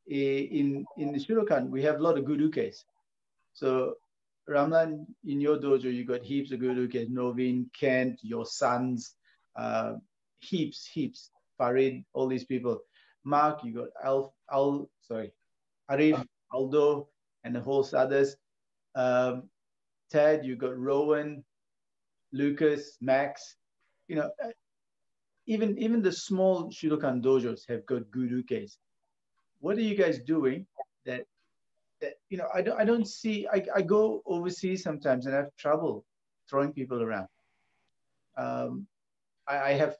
in the Shudokan, we have a lot of good ukes. So Ramlan, in your dojo, you got heaps of good ukes. Novin, Kent, your sons, heaps. Farid, all these people. Mark, you got Arif, Aldo, and a host others. Ted, you got Rowan, Lucas, Max. Even the small Shudokan dojos have got good ukes. What are you guys doing that I don't see? I go overseas sometimes and I have trouble throwing people around. I have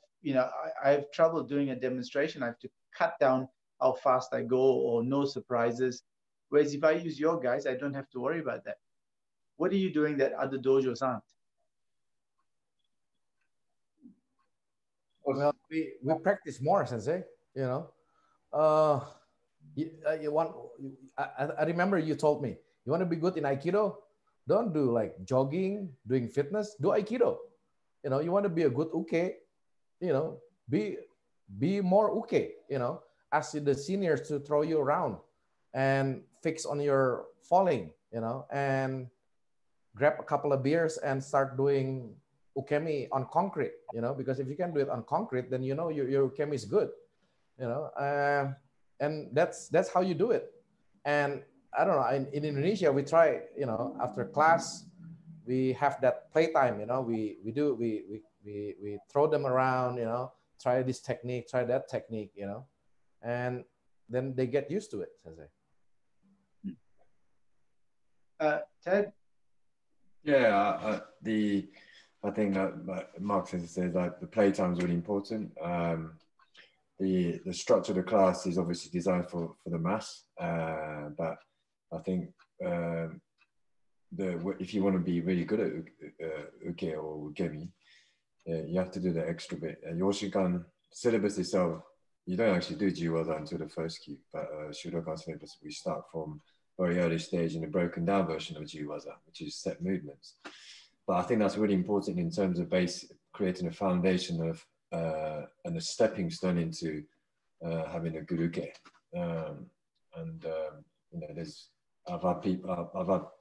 trouble doing a demonstration. I have to cut down how fast I go, or no surprises. Whereas if I use your guys, I don't have to worry about that. What are you doing that other dojos aren't? Well, we practice more, Sensei. I remember you told me you want to be good in Aikido. Don't do like jogging, doing fitness. Do Aikido. You want to be a good uke. Be more uke. Ask the seniors to throw you around and fix on your falling. And grab a couple of beers and start doing ukemi on concrete, because if you can do it on concrete, then your ukemi is good, and that's how you do it. And I don't know, in Indonesia, we try, after class, we have that playtime, we throw them around, try this technique, try that technique, and then they get used to it, Sensei. Ted, Yeah, I think that like Mark says like the playtime is really important. The structure of the class is obviously designed for the mass, but I think if you want to be really good at uke or ukemi, you have to do the extra bit. Yoshikan syllabus itself, you don't actually do jiwaza until the first kyu, but Shudokan syllabus, we start from very early stage in a broken down version of jiwaza, which is set movements. But I think that's really important in terms of creating a foundation of and a stepping stone into having a good uke. You know, I've had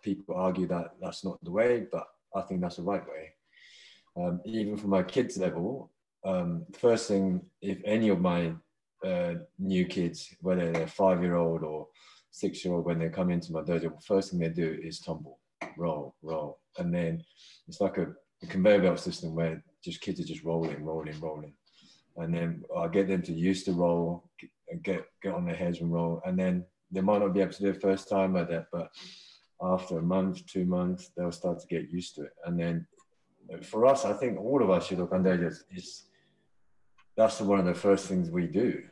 people argue that that's not the way, but I think that's the right way. Even for my kids level, first thing, if any of my new kids, whether they're 5-year-old or 6-year-old, when they come into my dojo, first thing they do is tumble, roll, roll. And then it's like a conveyor belt system where just kids are just rolling. And then I get them to used to roll, get on their heads and roll. And then they might not be able to do it first time like that, but after a month, 2 months, they'll start to get used to it. And then for us, I think all of our Shudokan Dojos that's one of the first things we do.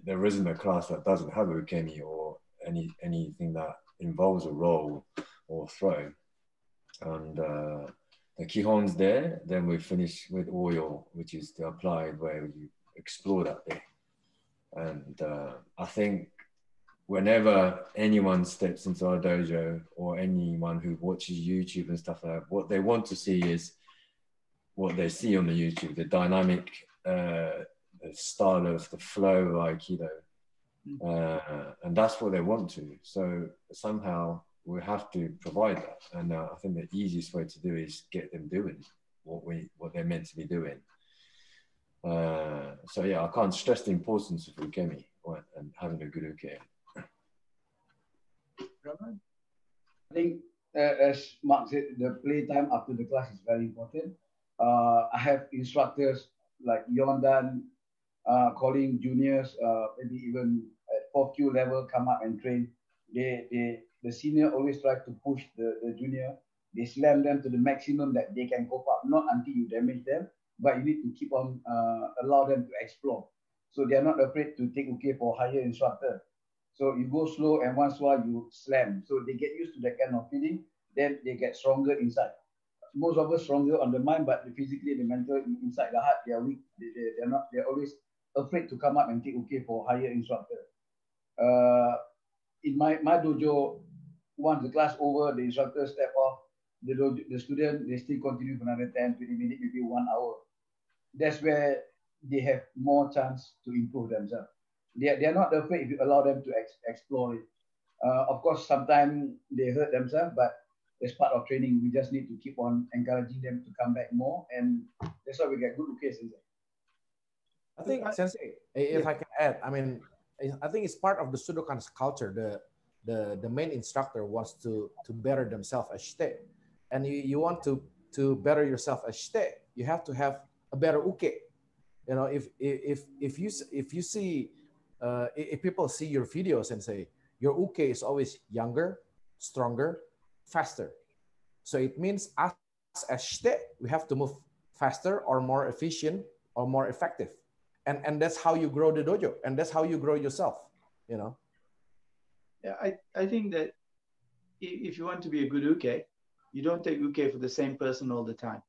There isn't a class that doesn't have ukemi or anything that involves a roll or throw. And the kihon's there, then we finish with oil, which is the applied, where you explore that bit. And I think whenever anyone steps into our dojo or anyone who watches YouTube and stuff like that, what they want to see is what they see on the YouTube, the dynamic the style of the flow of Aikido. And that's what they want to. So somehow we have to provide that. And I think the easiest way to do is get them doing what they're meant to be doing. So yeah, I can't stress the importance of ukemi and having a good uke. I think, as Mark said, the playtime after the class is very important. I have instructors like Yondan calling juniors, maybe even at 4Q level, come up and train. The senior always try to push the junior. They slam them to the maximum that they can cope up, not until you damage them, but you need to keep on allow them to explore. So they are not afraid to take uke for higher instructor. So you go slow, and once in a while you slam. So they get used to that kind of feeling. Then they get stronger inside. Most of us stronger on the mind, but physically, the mental, inside the heart, they are weak. They're always afraid to come up and take uke for higher instructor. In my dojo, once the class over, the instructor step off, the student, they still continue for another 10, 20 minutes, maybe 1 hour. That's where they have more chance to improve themselves. They're not afraid if you allow them to explore it. Of course, sometimes they hurt themselves, but as part of training, we just need to keep on encouraging them to come back more, and that's why we get good cases. I think, Sensei, if I can add, I mean, I think it's part of the Shudokan's culture. The main instructor wants to better themselves as shite, and you want to better yourself as shite, you have to have a better uke. You know, if you see if people see your videos and say your uke is always younger, stronger, faster, so it means us as shite, we have to move faster or more efficient or more effective, and that's how you grow the dojo, and that's how you grow yourself. You know. Yeah, I think that if you want to be a good uke, you don't take uke for the same person all the time.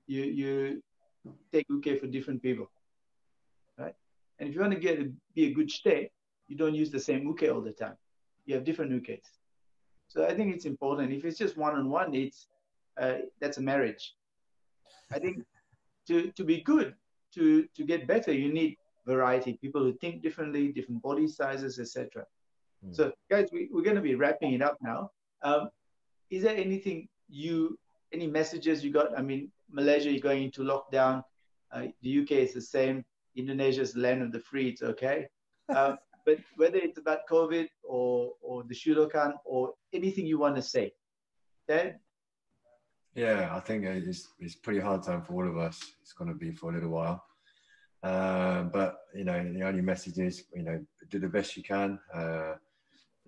You take uke for different people, right? And if you want to be a good shite, you don't use the same uke all the time. You have different ukes. So I think it's important. If it's just one-on-one, that's a marriage. I think to be good, to get better, you need variety. People who think differently, different body sizes, etc. So guys, we're going to be wrapping it up now. Is there any messages you got? I mean, Malaysia, you're going into lockdown. The UK is the same. Indonesia is the land of the free. It's okay. But whether it's about COVID or the Shudokan or anything you want to say, Dan? Yeah, I think it's pretty hard time for all of us. It's going to be for a little while. But, you know, the only message is, you know, do the best you can.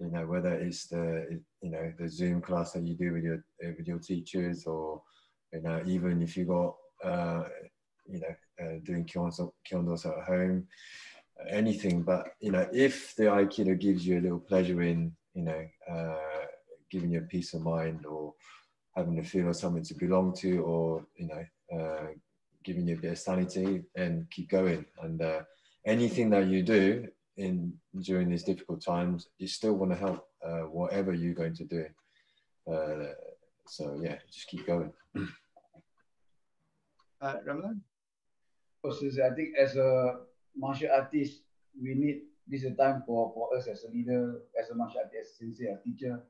you know, whether it's the, you know, the Zoom class that you do with your teachers, or, you know, even if you got, you know, doing kyondos at home, anything. But, you know, if the Aikido gives you a little pleasure in, you know, giving you a peace of mind, or having the feel of something to belong to, or, you know, giving you a bit of sanity, and keep going. And anything that you do during these difficult times, you still want to help, whatever you're going to do. So yeah, just keep going. Ramlan? I think as a martial artist, we need this is a time for us as a leader, as a martial artist, as sensei, as teacher,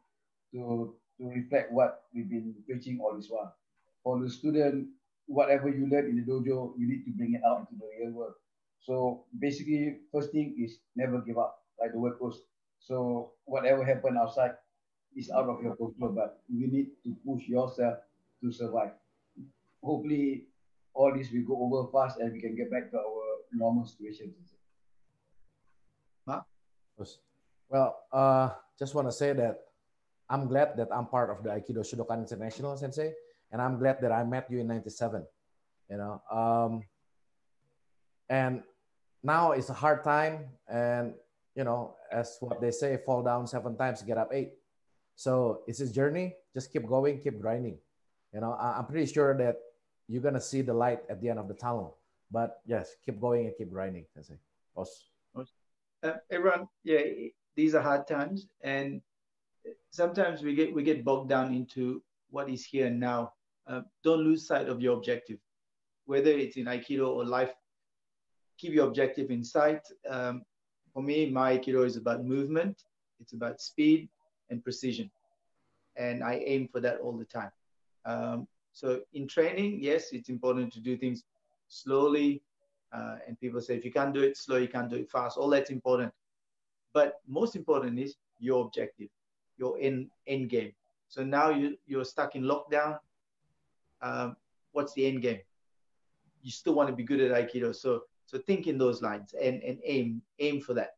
to reflect what we've been preaching all this while. For the student, whatever you learn in the dojo, you need to bring it out into the real world. So basically, first thing is never give up, like the word goes. So whatever happen outside is out of your control, but you need to push yourself to survive. Hopefully, all this will go over fast and we can get back to our normal situation. Well, just want to say that I'm glad that I'm part of the Aikido Shudokan International, Sensei, and I'm glad that I met you in '97. You know, and now it's a hard time, and you know, as what they say, fall down 7 times, get up 8. So it's a journey. Just keep going, keep grinding. You know, I'm pretty sure that you're gonna see the light at the end of the tunnel. But yes, keep going and keep grinding, Sensei. Everyone, yeah, these are hard times, and sometimes we get bogged down into what is here and now. Don't lose sight of your objective, whether it's in Aikido or life. Keep your objective in sight. For me, my Aikido is about movement. It's about speed and precision, and I aim for that all the time. So in training, yes, it's important to do things slowly. And people say, if you can't do it slow, you can't do it fast. All that's important. But most important is your objective, your end game. So now you're stuck in lockdown. What's the end game? You still want to be good at Aikido. So think in those lines and aim for that.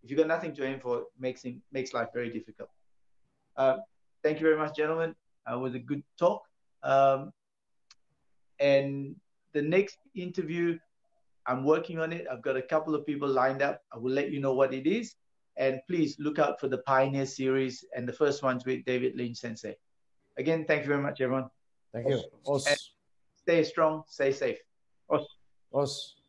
If you've got nothing to aim for, it makes life very difficult. Thank you very much, gentlemen. It was a good talk. And the next interview, I'm working on it. I've got a couple of people lined up. I will let you know what it is. And please look out for the Pioneer series and the first ones with David Lynch Sensei. Again, thank you very much, everyone. Thank you. Stay strong, stay safe. Os.